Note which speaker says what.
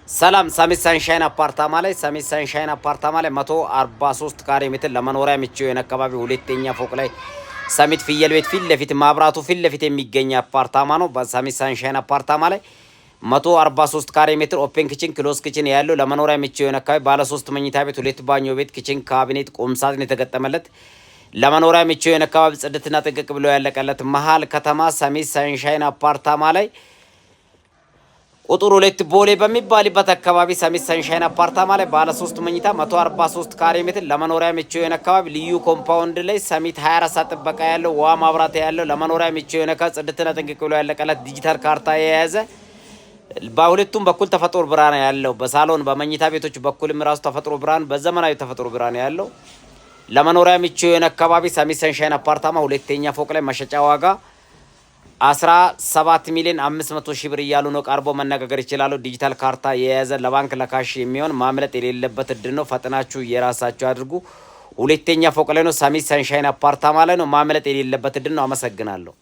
Speaker 1: ሰላም ሰሚት ሰንሻይን አፓርታማ ላይ 143 ካሬ ሜትር ለመኖሪያ ምቹ የሆነ አካባቢ ሁለተኛ ፎቅ ላይ ሰሚት ፍየል ቤት ፊት ለፊት ማብራቱ ፊት ለፊት የሚገኝ አፓርታማ ነው። በሰሚት ሰንሻይን አፓርታማ ላይ 143 ካሬ ሜትር ኦፕን ኪችን ክሎዝ ኪችን ያለው ለመኖሪያ ምቹ የሆነ አካባቢ ባለ 3 መኝታ ቤት፣ 2 ባኞ ቤት፣ ኪችን ካቢኔት፣ ቁም ሳጥን የተገጠመለት ለመኖሪያ ምቹ የሆነ አካባቢ ጽድትና ጥንቅቅ ብሎ ያለቀለት መሃል ከተማ ሰሚት ሰንሻይን አፓርታማ ላይ ቁጥር 2 ቦሌ በሚባልበት አካባቢ ሰሚት ሰንሻይን አፓርታማ ላይ ባለ 3 መኝታ 143 ካሬ ሜትር ለመኖሪያ ምቹ የሆነ አካባቢ ልዩ ኮምፓውንድ ላይ ሰሚት 24 ሰዓት ጥበቃ ያለው ውሃ ማብራት ያለው ለመኖሪያ ምቹ የሆነ አካባቢ ጽድትና ጥንቅቅ ብሎ ያለቀለት ዲጂታል ካርታ የያዘ በሁለቱም በኩል ተፈጥሮ ብርሃን ያለው በሳሎን በመኝታ ቤቶች በኩልም ራሱ ተፈጥሮ ብርሃን በዘመናዊ ተፈጥሮ ብርሃን ያለው ለመኖሪያ ምቹ የሆነ አካባቢ ሰሚት ሰንሻይን አፓርታማ ሁለተኛ ፎቅ ላይ መሸጫ ዋጋ 17 ሚሊዮን 500 ሺህ ብር እያሉ ነው። ቀርቦ መነጋገር ይችላሉ። ዲጂታል ካርታ የያዘ ለባንክ ለካሽ የሚሆን ማምለጥ የሌለበት እድል ነው። ፈጥናችሁ የራሳችሁ አድርጉ። ሁለተኛ ፎቅ ላይ ነው። ሰሚት ሰንሻይን አፓርታማ ላይ ነው። ማምለጥ የሌለበት እድል ነው። አመሰግናለሁ።